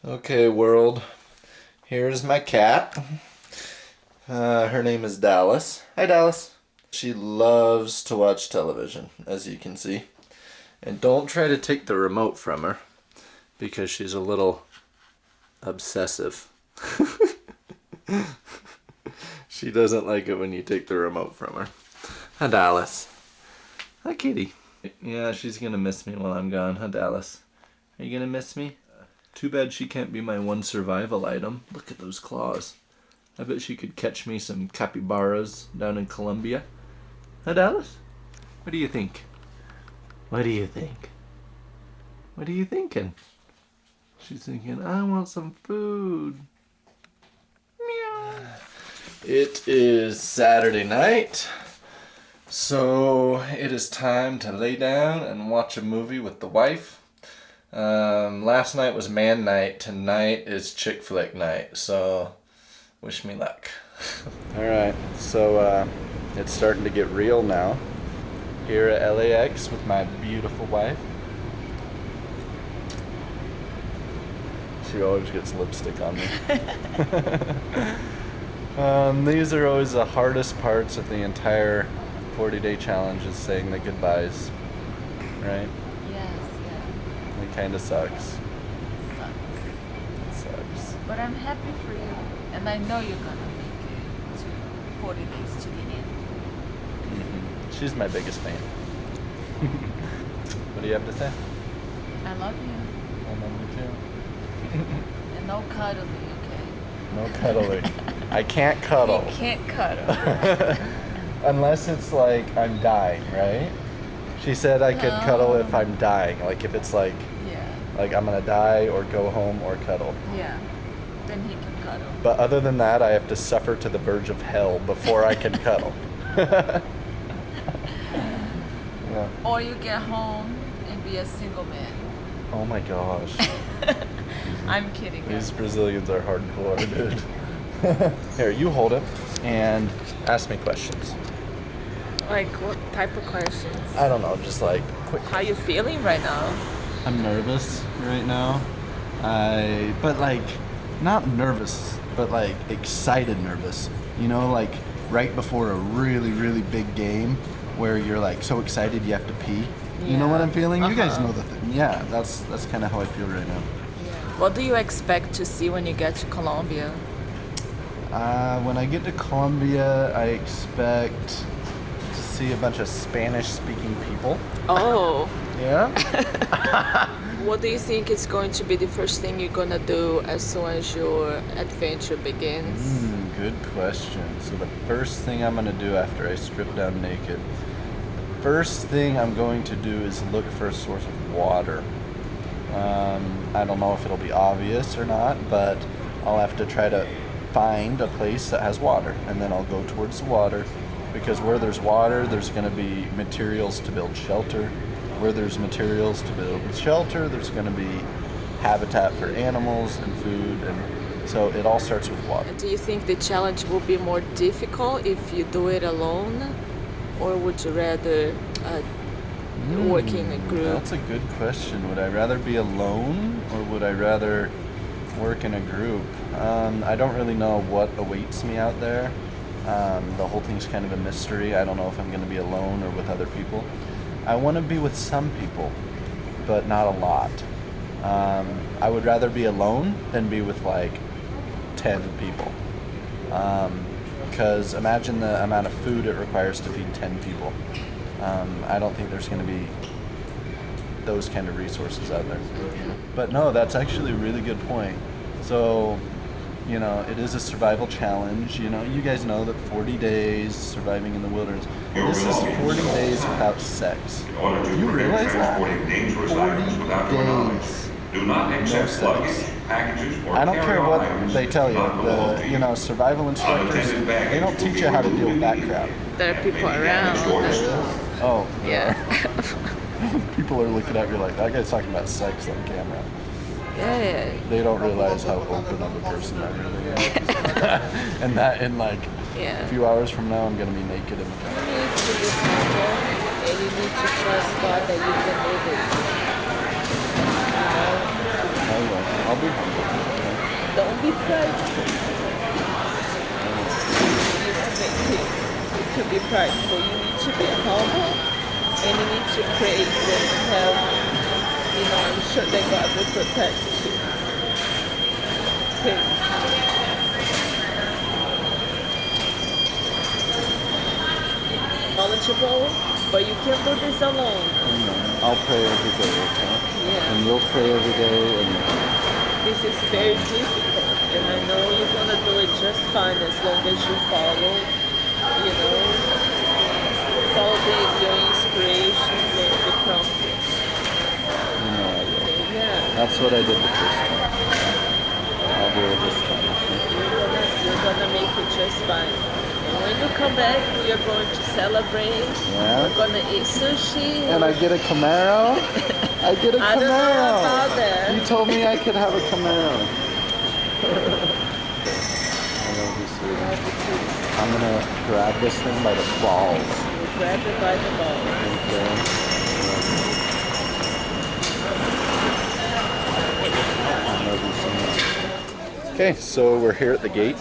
Okay, world. Here's my cat. Her name is Dallas. Hi, Dallas. She loves to watch television, as you can see. And don't try to take the remote from her, because she's a little obsessive. She doesn't like it when you take the remote from her. Hi, Dallas. Hi, kitty. Yeah, she's gonna miss me while I'm gone. Huh, Dallas? Are you gonna miss me? Too bad she can't be my one survival item. Look at those claws. I bet she could catch me some capybaras down in Colombia. Huh, Dallas? What do you think? What do you think? What are you thinking? She's thinking, I want some food. Meow. It is Saturday night, so it is time to lay down and watch a movie with the wife. Last night was man night. Tonight is chick flick night. So, wish me luck. All right. So it's starting to get real now. Here at LAX with my beautiful wife. She always gets lipstick on me. These are always the hardest parts of the entire 40-day challenge, is saying the goodbyes, right? It kind of sucks. It sucks. But I'm happy for you, and I know you're gonna make it to 40 days to the end. Mm-hmm. She's my biggest fan. What do you have to say? I love you. I love you too. And no cuddling, okay? No cuddling. I can't cuddle. You can't cuddle. Unless it's like I'm dying, right? She said I could cuddle if I'm dying. Like if it's like I'm gonna die or go home or cuddle. Yeah. Then he can cuddle. But other than that, I have to suffer to the verge of hell before I can cuddle. Yeah. Or you get home and be a single man. Oh my gosh. I'm kidding. These Brazilians are hardcore, dude. Here, you hold it and ask me questions. Like what type of questions? I don't know, just like quick. How you feeling right now? I'm nervous right now. But like, not nervous, but like excited nervous. You know, like right before a really, really big game where you're like so excited you have to pee. Yeah. You know what I'm feeling? You guys know the thing. Yeah, that's kind of how I feel right now. Yeah. What do you expect to see when you get to Colombia? When I get to Colombia, I expect to see a bunch of Spanish-speaking people. Oh. Yeah? What do you think is going to be the first thing you're gonna do as soon as your adventure begins? Good question. So the first thing I'm gonna do after I strip down naked, the first thing I'm going to do is look for a source of water. I don't know if it'll be obvious or not, but I'll have to try to find a place that has water, and then I'll go towards the water, because where there's water, there's gonna be materials to build shelter. Where there's materials to build shelter, there's going to be habitat for animals and food, and so it all starts with water. Do you think the challenge will be more difficult if you do it alone, or would you rather work in a group? That's a good question. Would I rather be alone, or would I rather work in a group? I don't really know what awaits me out there. The whole thing's kind of a mystery. I don't know if I'm going to be alone or with other people. I want to be with some people, but not a lot. I would rather be alone than be with like 10 people. Because imagine the amount of food it requires to feed 10 people. I don't think there's going to be those kind of resources out there. But no, that's actually a really good point. So, you know, it is a survival challenge. You know, you guys know that 40 days surviving in the wilderness. This is 40 days without sex. Do you realize that? 40 days. No sex. I don't care what they tell you. The survival instructors, they don't teach you how to deal with that crap. There are people around. Oh. Yeah. People are looking at me like, that guy's talking about sex on camera. Yeah. They don't realize how open of a person I really am. And that in like a few hours from now, I'm going to be naked in the car. You need to be humble, and you need to trust God that you can make it. I will. I'll be humble. practical. You need to be humble and you need to pray that you have, I'm sure that God will protect you. Okay. Knowledgeable, but you can't do this alone. I'll pray every day, okay? Yeah. And you'll pray every day, and This is very difficult, and I know you're gonna do it just fine as long as you follow, follow your inspirations and the promptings. Yeah. that's what I did the first time. I'll do it this time. You're gonna make it just fine. And when you come back, we are going to celebrate. Yeah. We're gonna eat sushi. And I get a Camaro? I get a Camaro! I don't know about that. You told me I could have a Camaro. I'm gonna grab this thing by the balls. You grab it by the balls. Okay, so we're here at the gate.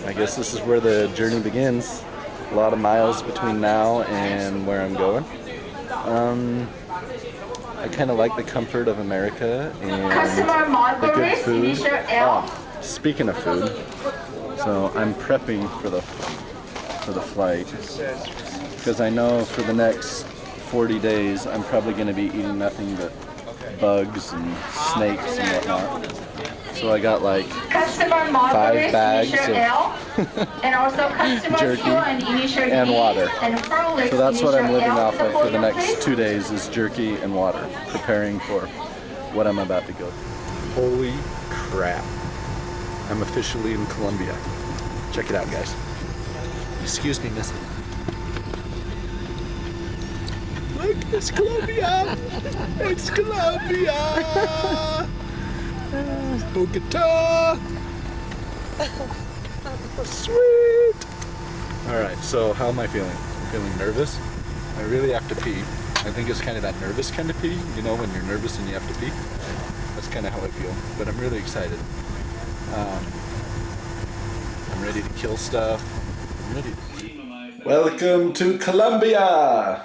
I guess this is where the journey begins. A lot of miles between now and where I'm going. I kind of like the comfort of America and the good food. Oh, speaking of food, so I'm prepping for the flight because I know for the next 40 days I'm probably going to be eating nothing but bugs and snakes and whatnot. So I got like 5 bags of and also customer jerky fuel and initial and water. And So that's what I'm living off of for the next 2 days is jerky and water, preparing for what I'm about to go. Holy crap. I'm officially in Colombia. Check it out, guys. Excuse me, miss. Look, it's Colombia! It's Colombia! Bogota! Sweet! Alright, so how am I feeling? I'm feeling nervous. I really have to pee. I think it's kind of that nervous kind of pee, when you're nervous and you have to pee. That's kind of how I feel. But I'm really excited. I'm ready to kill stuff. I'm ready to pee. Welcome to Colombia!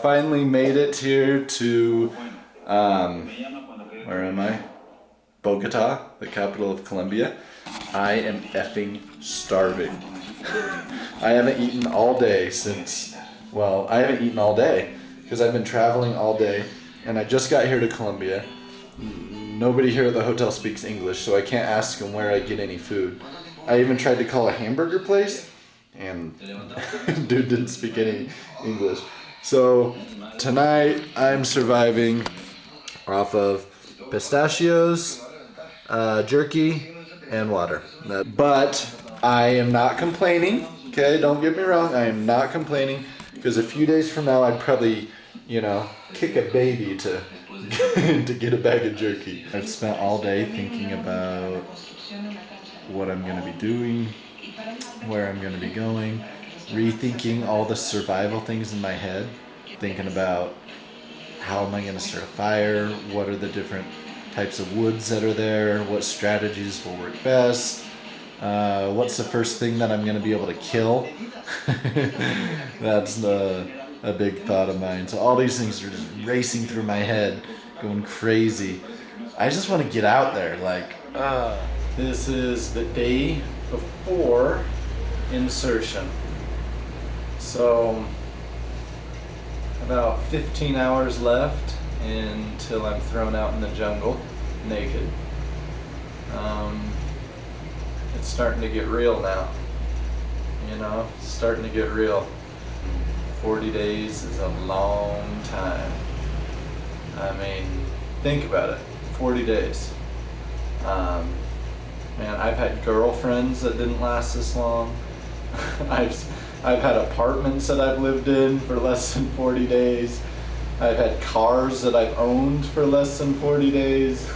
Finally made it here to, where am I? Bogota, the capital of Colombia. I am effing starving. I haven't eaten all day I haven't eaten all day because I've been traveling all day and I just got here to Colombia. Nobody here at the hotel speaks English, so I can't ask them where I get any food. I even tried to call a hamburger place and dude didn't speak any English. So tonight I'm surviving off of pistachios, jerky, and water. But I am not complaining, okay? Don't get me wrong, I am not complaining because a few days from now I'd probably, kick a baby to to get a bag of jerky. I've spent all day thinking about what I'm gonna be doing, where I'm gonna be going, rethinking all the survival things in my head, thinking about how am I gonna start a fire, what are the different types of woods that are there, what strategies will work best, what's the first thing that I'm gonna be able to kill. That's a big thought of mine. So all these things are just racing through my head, going crazy. I just want to get out there. This is the day before insertion. So about 15 hours left until I'm thrown out in the jungle naked. It's starting to get real now. It's starting to get real. 40 days is a long time. I mean, think about it. 40 days. Man, I've had girlfriends that didn't last this long. I've had apartments that I've lived in for less than 40 days. I've had cars that I've owned for less than 40 days.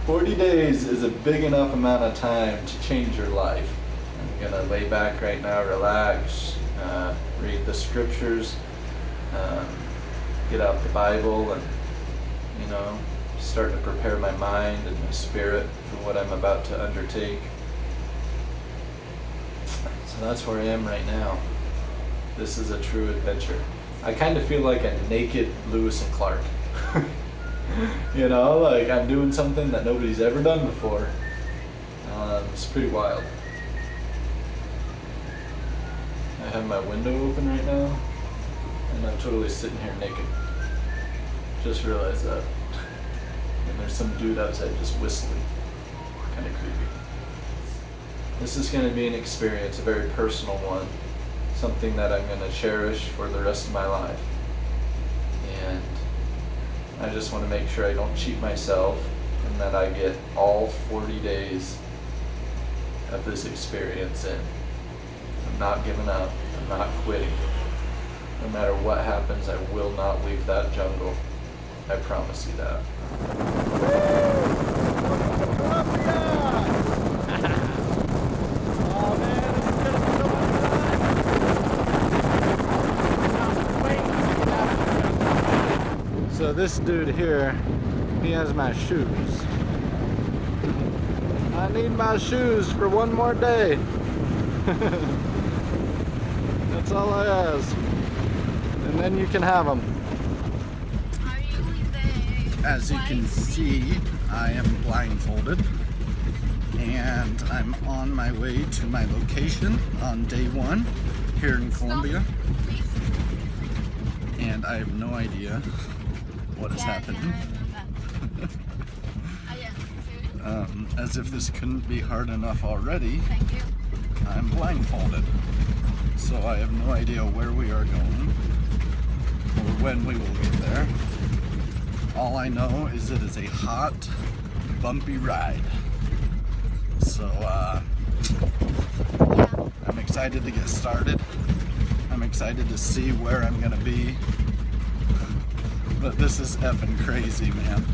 40 days is a big enough amount of time to change your life. I'm gonna lay back right now, relax, read the scriptures, get out the Bible and, start to prepare my mind and my spirit for what I'm about to undertake. So that's where I am right now. This is a true adventure. I kind of feel like a naked Lewis and Clark. You know, like I'm doing something that nobody's ever done before. It's pretty wild. I have my window open right now, and I'm totally sitting here naked. Just realized that. And there's some dude outside just whistling. Kind of creepy. This is going to be an experience, a very personal one. Something that I'm going to cherish for the rest of my life. And I just want to make sure I don't cheat myself and that I get all 40 days of this experience in. I'm not giving up. I'm not quitting. No matter what happens, I will not leave that jungle. I promise you that. So this dude here, he has my shoes. I need my shoes for one more day. That's all I ask. And then you can have them. As you can see, I am blindfolded. And I'm on my way to my location on day 1 here in Colombia. And I have no idea what is happening. As if this couldn't be hard enough already, I'm blindfolded. So I have no idea where we are going or when we will get there. All I know is it is a hot, bumpy ride. So I'm excited to get started. I'm excited to see where I'm gonna be. But this is effing crazy, man.